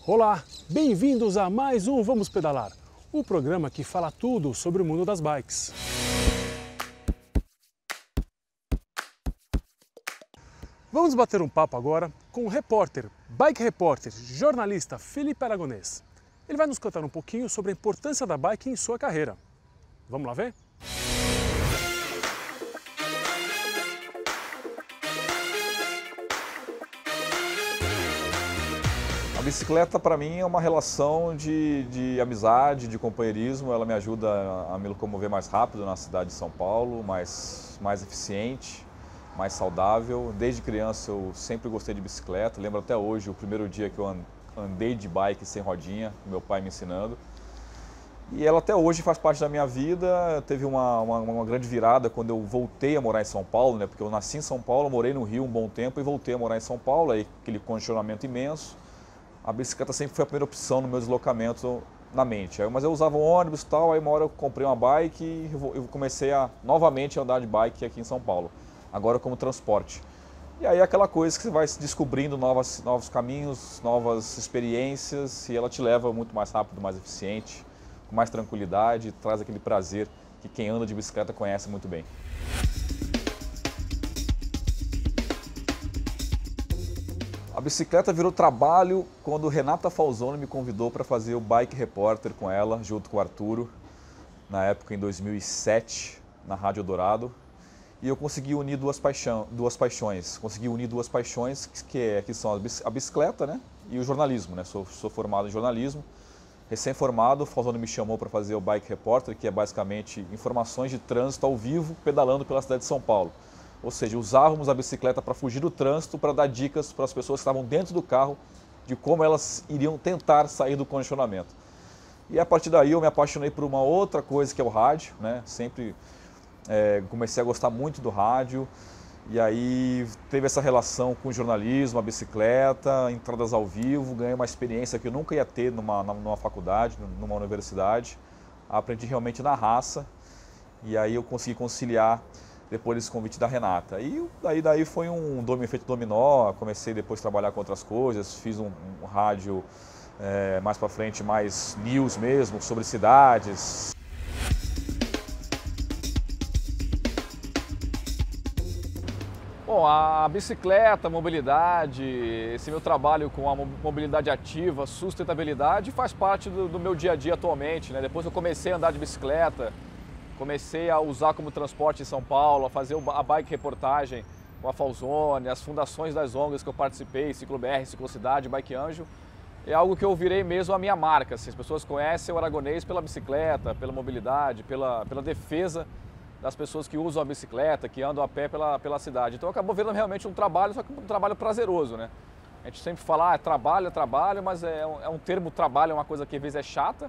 Olá, bem-vindos a mais um Vamos Pedalar, o programa que fala tudo sobre o mundo das bikes. Vamos bater um papo agora com o repórter, bike repórter, jornalista Felipe Aragonês. Ele vai nos contar um pouquinho sobre a importância da bike em sua carreira. Vamos lá ver? A bicicleta para mim é uma relação de amizade, de companheirismo. Ela me ajuda a me locomover mais rápido na cidade de São Paulo, mais eficiente, mais saudável. Desde criança eu sempre gostei de bicicleta. Lembro até hoje o primeiro dia que eu andei de bike sem rodinha, meu pai me ensinando. E ela até hoje faz parte da minha vida. Teve uma grande virada quando eu voltei a morar em São Paulo, né? Porque eu nasci em São Paulo, morei no Rio um bom tempo e voltei a morar em São Paulo. Aí aquele congestionamento imenso. A bicicleta sempre foi a primeira opção no meu deslocamento na mente. Mas eu usava um ônibus e tal, aí uma hora eu comprei uma bike e eu comecei a novamente andar de bike aqui em São Paulo, agora como transporte. E aí é aquela coisa que você vai descobrindo novos caminhos, novas experiências e ela te leva muito mais rápido, mais eficiente, com mais tranquilidade, traz aquele prazer que quem anda de bicicleta conhece muito bem. A bicicleta virou trabalho quando Renata Falzoni me convidou para fazer o Bike Repórter com ela, junto com o Arturo, na época em 2007, na Rádio Dourado. E eu consegui unir duas paixões. Consegui unir duas paixões que são a bicicleta, né, e o jornalismo, né? Sou formado em jornalismo. Recém-formado, o Falzoni me chamou para fazer o Bike Repórter, que é basicamente informações de trânsito ao vivo, pedalando pela cidade de São Paulo. Ou seja, usávamos a bicicleta para fugir do trânsito, para dar dicas para as pessoas que estavam dentro do carro de como elas iriam tentar sair do congestionamento. E a partir daí eu me apaixonei por uma outra coisa que é o rádio, né? Sempre comecei a gostar muito do rádio e aí teve essa relação com o jornalismo, a bicicleta, entradas ao vivo, ganhei uma experiência que eu nunca ia ter numa faculdade, numa universidade. Aprendi realmente na raça e aí eu consegui conciliar depois desse convite da Renata. E daí foi um efeito dominó, comecei depois a trabalhar com outras coisas, fiz um rádio mais para frente, mais news mesmo, sobre cidades. Bom, a bicicleta, a mobilidade, esse meu trabalho com a mobilidade ativa, sustentabilidade, faz parte do meu dia a dia atualmente, né? Depois eu comecei a andar de bicicleta, comecei a usar como transporte em São Paulo, a fazer a bike reportagem com a Falzoni, as fundações das ONGs que eu participei, Ciclo-BR, Ciclocidade, Bike Anjo. É algo que eu virei mesmo a minha marca. Assim, as pessoas conhecem o Aragonês pela bicicleta, pela mobilidade, pela defesa das pessoas que usam a bicicleta, que andam a pé pela cidade. Então acabou virando realmente um trabalho, só que um trabalho prazeroso, né? A gente sempre fala, é trabalho, mas é um termo trabalho, é uma coisa que às vezes é chata.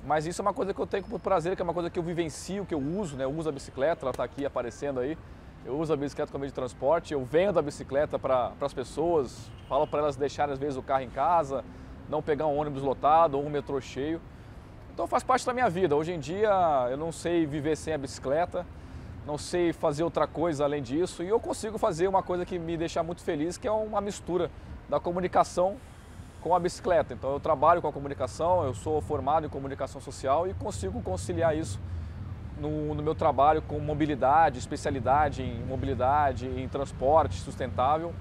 Mas isso é uma coisa que eu tenho por prazer, que é uma coisa que eu vivencio, que eu uso, né? Eu uso a bicicleta, ela está aqui aparecendo aí. Eu uso a bicicleta como meio de transporte, eu vendo a bicicleta para as pessoas, falo para elas deixarem às vezes o carro em casa, não pegar um ônibus lotado ou um metrô cheio. Então faz parte da minha vida. Hoje em dia eu não sei viver sem a bicicleta, não sei fazer outra coisa além disso e eu consigo fazer uma coisa que me deixa muito feliz, que é uma mistura da comunicação com a bicicleta. Então eu trabalho com a comunicação, eu sou formado em comunicação social e consigo conciliar isso no meu trabalho com mobilidade, especialidade em mobilidade, em transporte sustentável.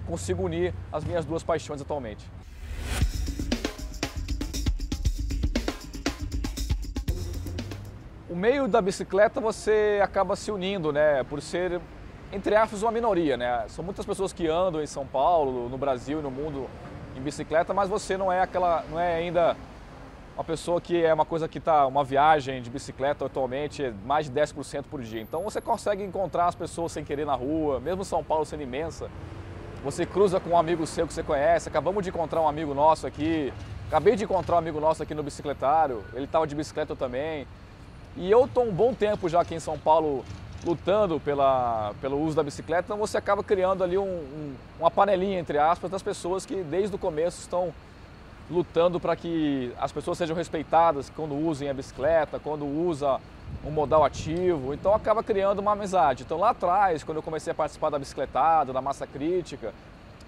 Consigo unir as minhas duas paixões atualmente. O meio da bicicleta você acaba se unindo, né? Por ser, entre aspas, uma minoria, né? São muitas pessoas que andam em São Paulo, no Brasil e no mundo em bicicleta, mas você não é ainda uma pessoa que é uma viagem de bicicleta atualmente é mais de 10% por dia. Então você consegue encontrar as pessoas sem querer na rua, mesmo São Paulo sendo imensa. Você cruza com um amigo seu que você conhece, acabamos de encontrar um amigo nosso aqui, acabei de encontrar um amigo nosso aqui no bicicletário, ele estava de bicicleta também. E eu estou um bom tempo já aqui em São Paulo lutando pelo uso da bicicleta, então você acaba criando ali uma panelinha, entre aspas, das pessoas que desde o começo estão lutando para que as pessoas sejam respeitadas quando usem a bicicleta, quando usa um modal ativo, então acaba criando uma amizade. Então lá atrás, quando eu comecei a participar da bicicletada, da massa crítica,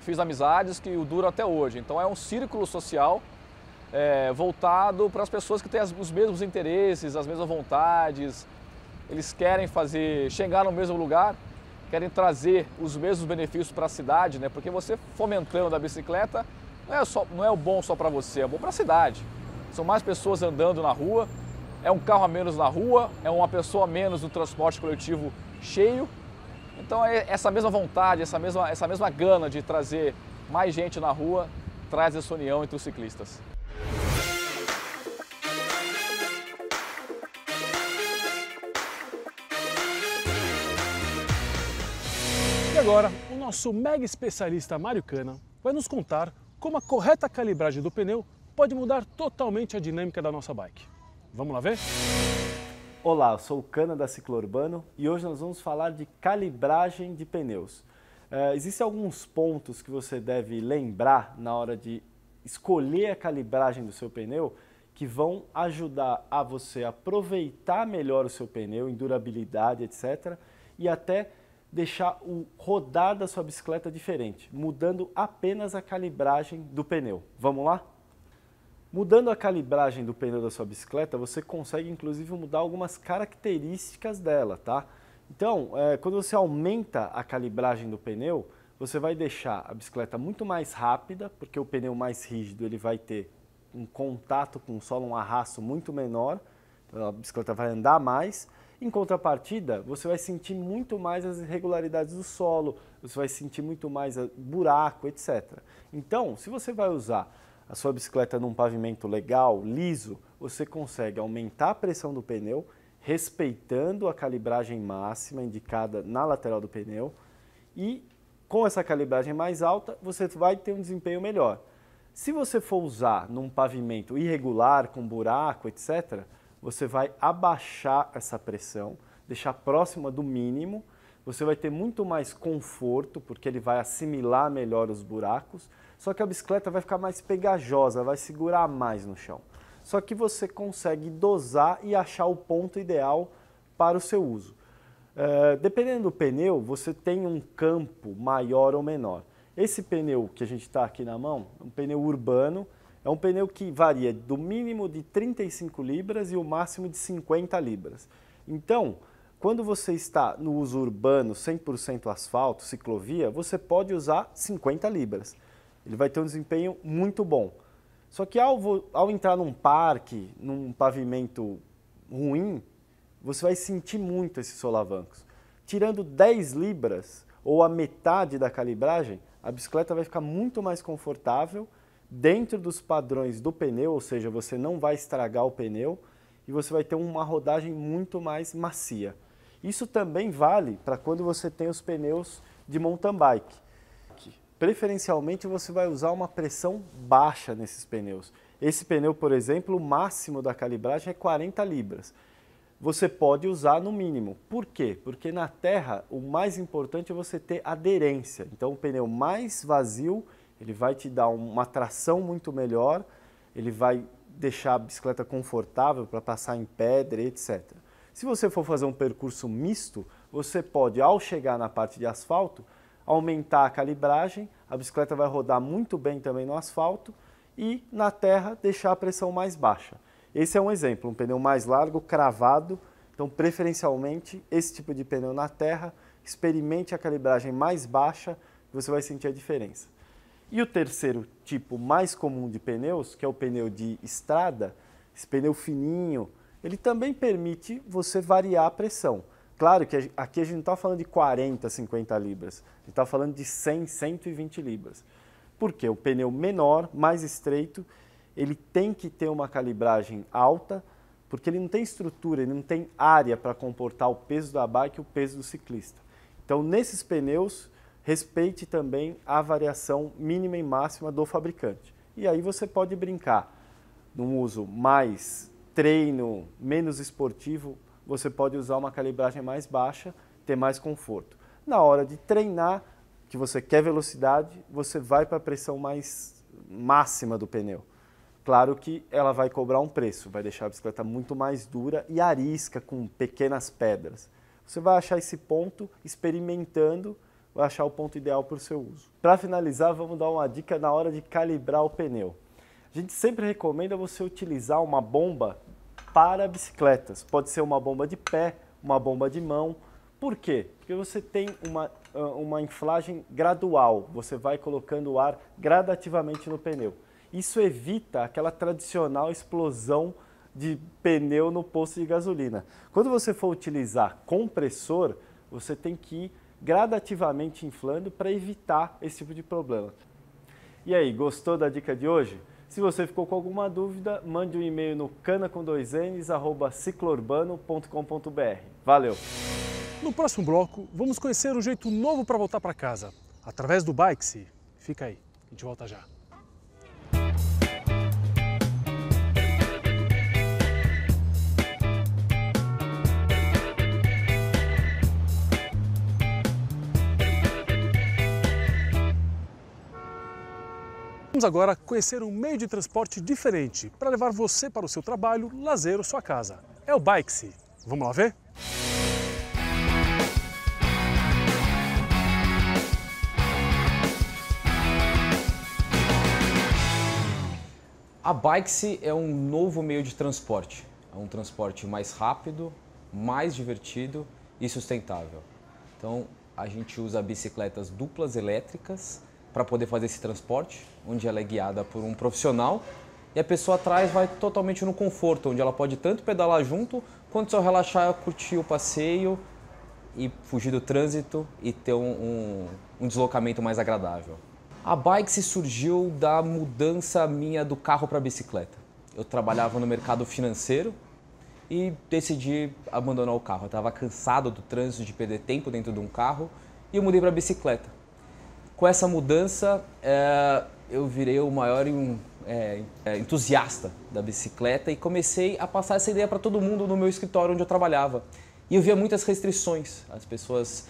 fiz amizades que duram até hoje. Então é um círculo social voltado para as pessoas que têm os mesmos interesses, as mesmas vontades. Eles querem chegar no mesmo lugar, querem trazer os mesmos benefícios para a cidade, né? Porque você fomentando a bicicleta não é o bom só para você, é bom para a cidade. São mais pessoas andando na rua, é um carro a menos na rua, é uma pessoa a menos no transporte coletivo cheio. Então essa mesma vontade, essa mesma gana de trazer mais gente na rua, traz essa união entre os ciclistas. E agora, o nosso mega especialista Mário Cana vai nos contar como a correta calibragem do pneu pode mudar totalmente a dinâmica da nossa bike. Vamos lá ver? Olá, eu sou o Cana da Ciclo Urbano e hoje nós vamos falar de calibragem de pneus. Existem alguns pontos que você deve lembrar na hora de escolher a calibragem do seu pneu que vão ajudar a você aproveitar melhor o seu pneu em durabilidade, etc. e até deixar o rodar da sua bicicleta diferente, mudando apenas a calibragem do pneu. Vamos lá? Mudando a calibragem do pneu da sua bicicleta, você consegue inclusive mudar algumas características dela, tá? Então, quando você aumenta a calibragem do pneu, você vai deixar a bicicleta muito mais rápida, porque o pneu mais rígido ele vai ter um contato com o solo, um arrasto muito menor, então a bicicleta vai andar mais. Em contrapartida, você vai sentir muito mais as irregularidades do solo, você vai sentir muito mais buraco, etc. Então, se você vai usar a sua bicicleta num pavimento legal, liso, você consegue aumentar a pressão do pneu, respeitando a calibragem máxima indicada na lateral do pneu, e com essa calibragem mais alta, você vai ter um desempenho melhor. Se você for usar num pavimento irregular, com buraco, etc., você vai abaixar essa pressão, deixar próxima do mínimo, você vai ter muito mais conforto, porque ele vai assimilar melhor os buracos, só que a bicicleta vai ficar mais pegajosa, vai segurar mais no chão. Só que você consegue dosar e achar o ponto ideal para o seu uso. Dependendo do pneu, você tem um campo maior ou menor. Esse pneu que a gente está aqui na mão, é um pneu urbano, é um pneu que varia do mínimo de 35 libras e o máximo de 50 libras. Então, quando você está no uso urbano, 100% asfalto, ciclovia, você pode usar 50 libras. Ele vai ter um desempenho muito bom. Só que ao entrar num parque, num pavimento ruim, você vai sentir muito esses solavancos. Tirando 10 libras, ou a metade da calibragem, a bicicleta vai ficar muito mais confortável, dentro dos padrões do pneu, ou seja, você não vai estragar o pneu e você vai ter uma rodagem muito mais macia. Isso também vale para quando você tem os pneus de mountain bike. Preferencialmente você vai usar uma pressão baixa nesses pneus. Esse pneu, por exemplo, o máximo da calibragem é 40 libras. Você pode usar no mínimo. Por quê? Porque na terra o mais importante é você ter aderência. Então o pneu mais vazio ele vai te dar uma tração muito melhor, ele vai deixar a bicicleta confortável para passar em pedra, etc. Se você for fazer um percurso misto, você pode, ao chegar na parte de asfalto, aumentar a calibragem, a bicicleta vai rodar muito bem também no asfalto e na terra deixar a pressão mais baixa. Esse é um exemplo, um pneu mais largo, cravado, então preferencialmente esse tipo de pneu na terra, experimente a calibragem mais baixa, você vai sentir a diferença. E o terceiro tipo mais comum de pneus, que é o pneu de estrada, esse pneu fininho, ele também permite você variar a pressão. Claro que aqui a gente não está falando de 40, 50 libras, a gente está falando de 100, 120 libras. Por quê? O pneu menor, mais estreito, ele tem que ter uma calibragem alta, porque ele não tem estrutura, ele não tem área para comportar o peso da bike e o peso do ciclista. Então, nesses pneus, respeite também a variação mínima e máxima do fabricante. E aí você pode brincar num uso mais treino, menos esportivo, você pode usar uma calibragem mais baixa, ter mais conforto. Na hora de treinar, que você quer velocidade, você vai para a pressão mais máxima do pneu. Claro que ela vai cobrar um preço, vai deixar a bicicleta muito mais dura e arisca com pequenas pedras. Você vai achar esse ponto experimentando, vai achar o ponto ideal para o seu uso. Para finalizar, vamos dar uma dica na hora de calibrar o pneu. A gente sempre recomenda você utilizar uma bomba para bicicletas. Pode ser uma bomba de pé, uma bomba de mão. Por quê? Porque você tem uma inflagem gradual, você vai colocando o ar gradativamente no pneu. Isso evita aquela tradicional explosão de pneu no posto de gasolina. Quando você for utilizar compressor, você tem que ir gradativamente inflando para evitar esse tipo de problema. E aí, gostou da dica de hoje? Se você ficou com alguma dúvida, mande um e-mail no cana@ciclourbano.com.br. Valeu! No próximo bloco, vamos conhecer um jeito novo para voltar para casa, através do Bikesy. Fica aí, a gente volta já. Vamos agora conhecer um meio de transporte diferente para levar você para o seu trabalho, lazer ou sua casa. É o Bikesy. Vamos lá ver? A Bikesy é um novo meio de transporte. É um transporte mais rápido, mais divertido e sustentável. Então, a gente usa bicicletas duplas elétricas para poder fazer esse transporte, onde ela é guiada por um profissional e a pessoa atrás vai totalmente no conforto, onde ela pode tanto pedalar junto, quanto só relaxar, curtir o passeio e fugir do trânsito e ter um deslocamento mais agradável. A Bikesy surgiu da mudança minha do carro para a bicicleta. Eu trabalhava no mercado financeiro e decidi abandonar o carro. Eu estava cansado do trânsito, de perder tempo dentro de um carro e eu mudei para a bicicleta. Com essa mudança, eu virei o maior entusiasta da bicicleta e comecei a passar essa ideia para todo mundo no meu escritório onde eu trabalhava. E eu via muitas restrições. As pessoas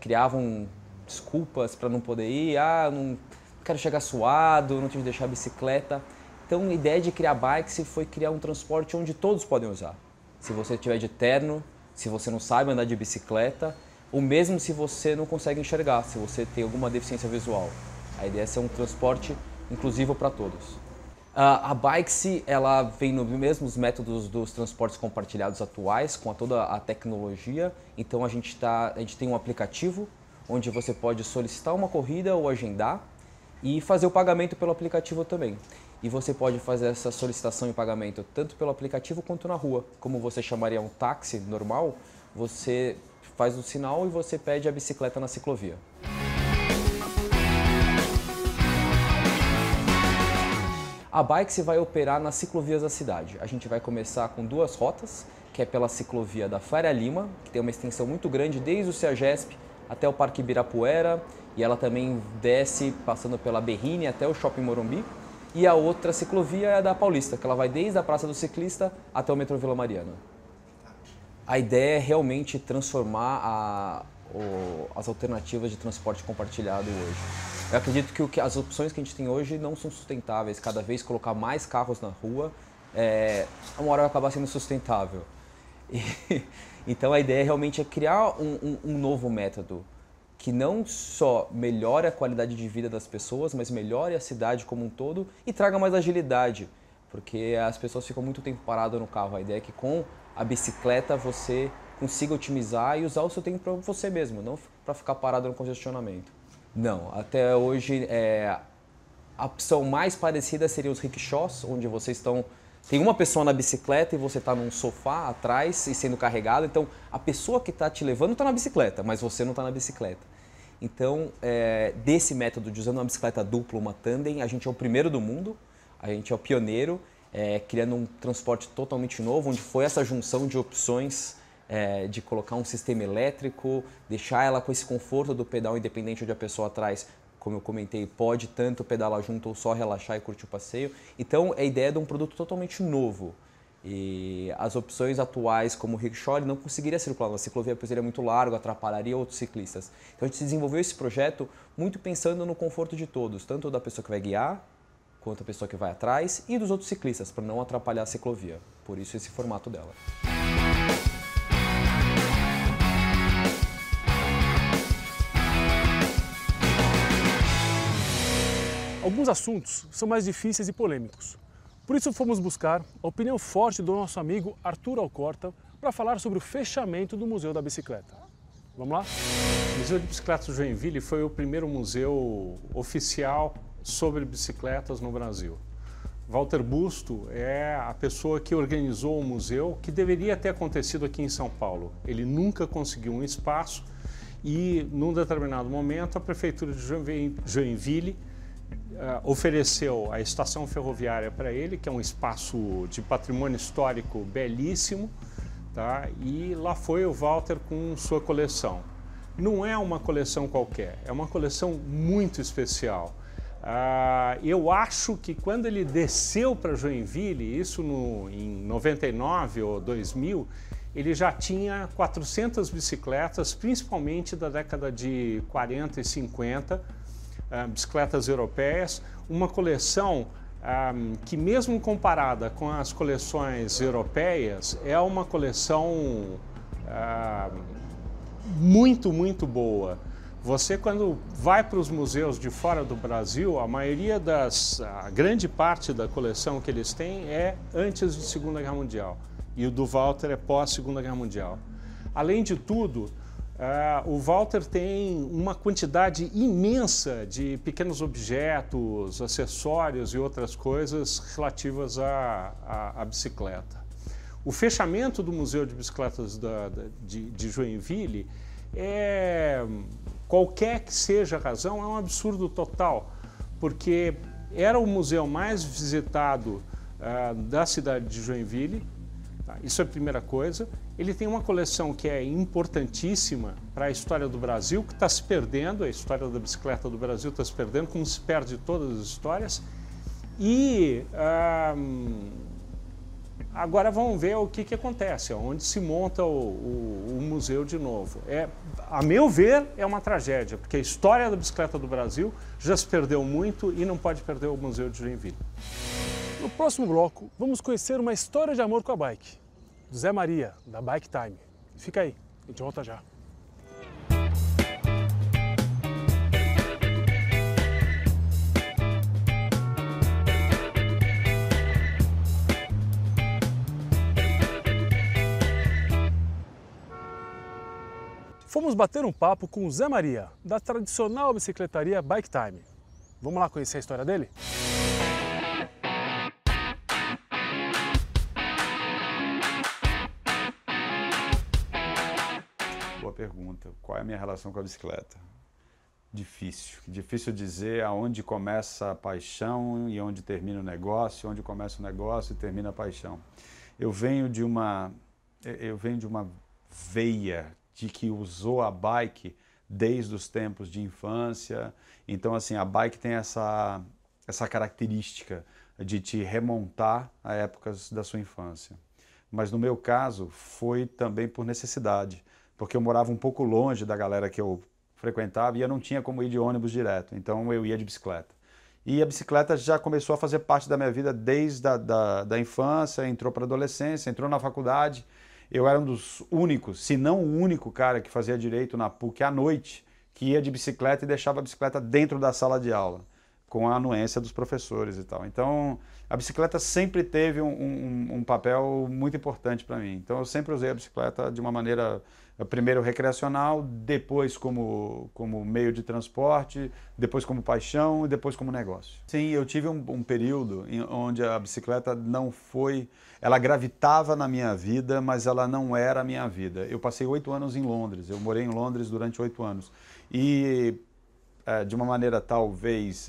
criavam desculpas para não poder ir, não quero chegar suado, não tive que deixar a bicicleta. Então a ideia de criar a Bikesy foi criar um transporte onde todos podem usar. Se você estiver de terno, se você não sabe andar de bicicleta, ou mesmo se você não consegue enxergar, se você tem alguma deficiência visual. A ideia é ser um transporte inclusivo para todos. A Bikesy, ela vem nos mesmos métodos dos transportes compartilhados atuais, com toda a tecnologia. Então a gente tem um aplicativo onde você pode solicitar uma corrida ou agendar e fazer o pagamento pelo aplicativo também. E você pode fazer essa solicitação e pagamento tanto pelo aplicativo quanto na rua. Como você chamaria um táxi normal, você faz o sinal e você pede a bicicleta na ciclovia. A Bikesy vai operar nas ciclovias da cidade. A gente vai começar com 2 rotas, que é pela ciclovia da Faria Lima, que tem uma extensão muito grande desde o CEAGESP até o Parque Ibirapuera, e ela também desce passando pela Berrini até o Shopping Morumbi. E a outra ciclovia é a da Paulista, que ela vai desde a Praça do Ciclista até o metrô Vila Mariana. A ideia é realmente transformar as alternativas de transporte compartilhado hoje. Eu acredito que as opções que a gente tem hoje não são sustentáveis. Cada vez colocar mais carros na rua, uma hora vai acabar sendo sustentável. Então a ideia realmente é criar um novo método que não só melhore a qualidade de vida das pessoas, mas melhore a cidade como um todo e traga mais agilidade, porque as pessoas ficam muito tempo paradas no carro. A ideia é que com a bicicleta você consiga otimizar e usar o seu tempo para você mesmo, não para ficar parado no congestionamento. Não, até hoje a opção mais parecida seria os rickshaws, onde tem uma pessoa na bicicleta e você está num sofá atrás e sendo carregado. Então a pessoa que está te levando está na bicicleta, mas você não está na bicicleta. Então desse método de usando uma bicicleta dupla, uma tandem, a gente é o primeiro do mundo, a gente é o pioneiro, criando um transporte totalmente novo, onde foi essa junção de opções de colocar um sistema elétrico, deixar ela com esse conforto do pedal independente onde a pessoa atrás, como eu comentei, pode tanto pedalar junto ou só relaxar e curtir o passeio. Então, a ideia é de um produto totalmente novo. E as opções atuais, como o rickshaw, não conseguiria circular na ciclovia, pois seria muito largo, atrapalharia outros ciclistas. Então, a gente desenvolveu esse projeto muito pensando no conforto de todos, tanto da pessoa que vai guiar, quanto da pessoa que vai atrás e dos outros ciclistas, para não atrapalhar a ciclovia. Por isso, esse formato dela. Alguns assuntos são mais difíceis e polêmicos. Por isso fomos buscar a opinião forte do nosso amigo Arthur Alcorta para falar sobre o fechamento do Museu da Bicicleta. Vamos lá? O Museu de Bicicletas de Joinville foi o primeiro museu oficial sobre bicicletas no Brasil. Walter Busto é a pessoa que organizou o museu, que deveria ter acontecido aqui em São Paulo. Ele nunca conseguiu um espaço e, num determinado momento, a Prefeitura de Joinville ofereceu a estação ferroviária para ele, que é um espaço de patrimônio histórico belíssimo, tá? E lá foi o Walter com sua coleção. Não é uma coleção qualquer, é uma coleção muito especial. Eu acho que quando ele desceu para Joinville, isso em 99 ou 2000, ele já tinha 400 bicicletas, principalmente da década de 40 e 50, bicicletas europeias, uma coleção que mesmo comparada com as coleções europeias, é uma coleção muito boa. Você, quando vai para os museus de fora do Brasil, a grande parte da coleção que eles têm é antes de Segunda Guerra Mundial. E o do Walter é pós-Segunda Guerra Mundial. Além de tudo, o Walter tem uma quantidade imensa de pequenos objetos, acessórios e outras coisas relativas à bicicleta. O fechamento do Museu de Bicicletas de Joinville qualquer que seja a razão, é um absurdo total, porque era o museu mais visitado da cidade de Joinville, tá? Isso é a primeira coisa. Ele tem uma coleção que é importantíssima para a história do Brasil, que está se perdendo, a história da bicicleta do Brasil está se perdendo, como se perde todas as histórias. E agora vamos ver o que acontece, onde se monta o museu de novo. A meu ver, é uma tragédia, porque a história da bicicleta do Brasil já se perdeu muito e não pode perder o Museu de Joinville. No próximo bloco, vamos conhecer uma história de amor com a bike, do Zé Maria, da Bike Time. Fica aí, a gente volta já. Fomos bater um papo com o Zé Maria, da tradicional bicicletaria Bike Time. Vamos lá conhecer a história dele? Boa pergunta. Qual é a minha relação com a bicicleta? Difícil. Difícil dizer aonde começa a paixão e onde termina o negócio, onde começa o negócio e termina a paixão. Eu venho de uma veia de que usou a bike desde os tempos de infância. Então, assim, a bike tem essa característica de te remontar a épocas da sua infância. Mas no meu caso, foi também por necessidade, porque eu morava um pouco longe da galera que eu frequentava e eu não tinha como ir de ônibus direto, então eu ia de bicicleta. E a bicicleta já começou a fazer parte da minha vida desde da infância, entrou para a adolescência, entrou na faculdade. Eu era um dos únicos, se não o único cara que fazia direito na PUC à noite, que ia de bicicleta e deixava a bicicleta dentro da sala de aula, com a anuência dos professores e tal. Então, a bicicleta sempre teve um papel muito importante para mim. Então, eu sempre usei a bicicleta de uma maneira, primeiro recreacional, depois como meio de transporte, depois como paixão e depois como negócio. Sim, eu tive um período onde a bicicleta não foi... Ela gravitava na minha vida, mas ela não era a minha vida. Eu passei 8 anos em Londres, eu morei em Londres durante 8 anos. E de uma maneira talvez...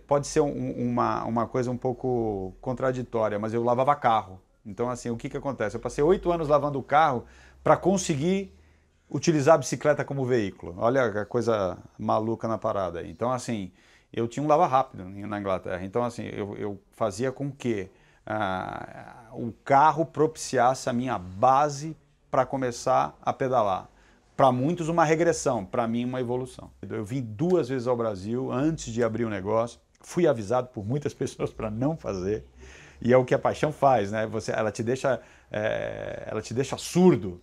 pode ser uma coisa um pouco contraditória, mas eu lavava carro. Então, assim, o que acontece? Eu passei 8 anos lavando o carro para conseguir utilizar a bicicleta como veículo. Olha a coisa maluca na parada aí. Então, assim, eu tinha um lava-rápido na Inglaterra. Então, assim, eu fazia com que o carro propiciasse a minha base para começar a pedalar. Para muitos, uma regressão, para mim, uma evolução. Eu vim 2 vezes ao Brasil antes de abrir o negócio. Fui avisado por muitas pessoas para não fazer. E é o que a paixão faz, né? Ela te deixa surdo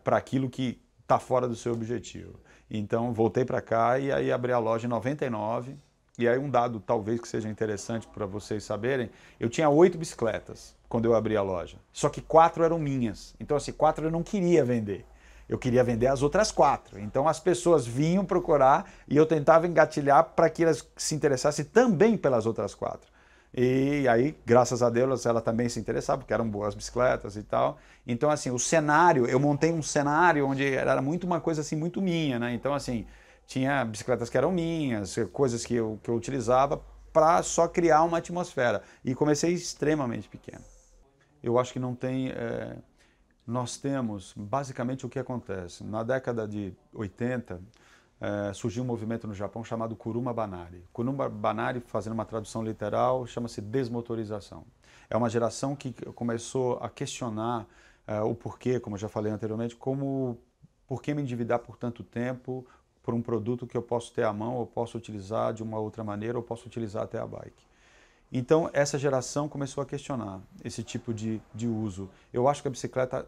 para aquilo que está fora do seu objetivo. Então, voltei para cá e aí abri a loja em 99, e aí um dado talvez que seja interessante para vocês saberem, eu tinha 8 bicicletas quando eu abri a loja, só que 4 eram minhas, então assim, 4 eu não queria vender. Eu queria vender as outras 4. Então as pessoas vinham procurar e eu tentava engatilhar para que elas se interessassem também pelas outras 4. E aí, graças a Deus, ela também se interessava, porque eram boas bicicletas e tal. Então, assim, o cenário, eu montei um cenário onde era muito uma coisa assim, muito minha, né? Então, assim, tinha bicicletas que eram minhas, coisas que eu utilizava para só criar uma atmosfera. E comecei extremamente pequeno. Eu acho que não tem... Nós temos, basicamente, o que acontece. Na década de 80, surgiu um movimento no Japão chamado Kuruma Banari. Kuruma Banari, fazendo uma tradução literal, chama-se desmotorização. É uma geração que começou a questionar o porquê, como eu já falei anteriormente, por que me endividar por tanto tempo por um produto que eu posso ter à mão, eu posso utilizar de uma outra maneira, eu posso utilizar até a bike. Então, essa geração começou a questionar esse tipo de uso. Eu acho que a bicicleta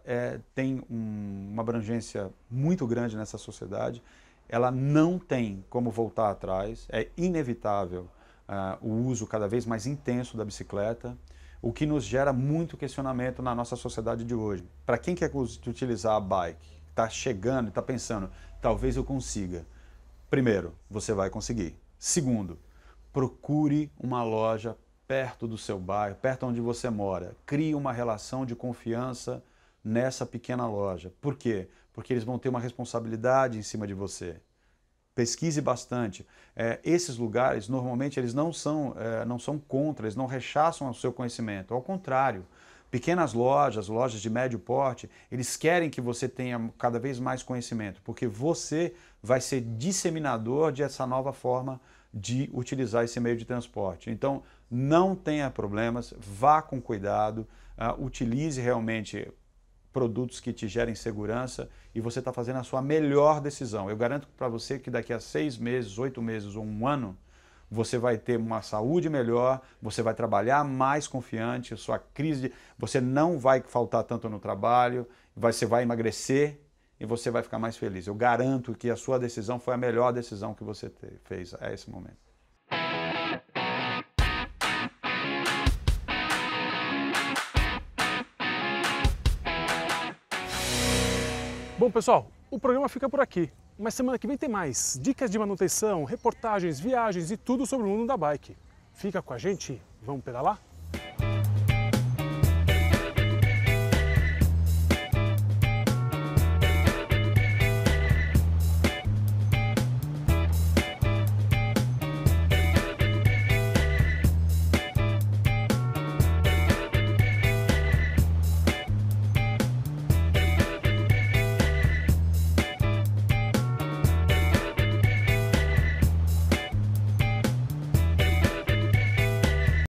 tem uma abrangência muito grande nessa sociedade. Ela não tem como voltar atrás. É inevitável o uso cada vez mais intenso da bicicleta, o que nos gera muito questionamento na nossa sociedade de hoje. Para quem quer utilizar a bike, está chegando e está pensando, talvez eu consiga. Primeiro, você vai conseguir. Segundo, procure uma loja perto do seu bairro, perto onde você mora. Crie uma relação de confiança nessa pequena loja. Por quê? Porque eles vão ter uma responsabilidade em cima de você. Pesquise bastante. Esses lugares, normalmente, eles não são contra, eles não rechaçam o seu conhecimento. Ao contrário, pequenas lojas de médio porte, eles querem que você tenha cada vez mais conhecimento, porque você vai ser disseminador dessa nova forma de utilizar esse meio de transporte. Então, não tenha problemas, vá com cuidado, utilize realmente produtos que te gerem segurança e você está fazendo a sua melhor decisão. Eu garanto para você que daqui a 6 meses, 8 meses ou 1 ano, você vai ter uma saúde melhor, você vai trabalhar mais confiante, você não vai faltar tanto no trabalho, você vai emagrecer e você vai ficar mais feliz. Eu garanto que a sua decisão foi a melhor decisão que você fez a esse momento. Bom, pessoal, o programa fica por aqui, mas semana que vem tem mais dicas de manutenção, reportagens, viagens e tudo sobre o mundo da bike. Fica com a gente, vamos pedalar?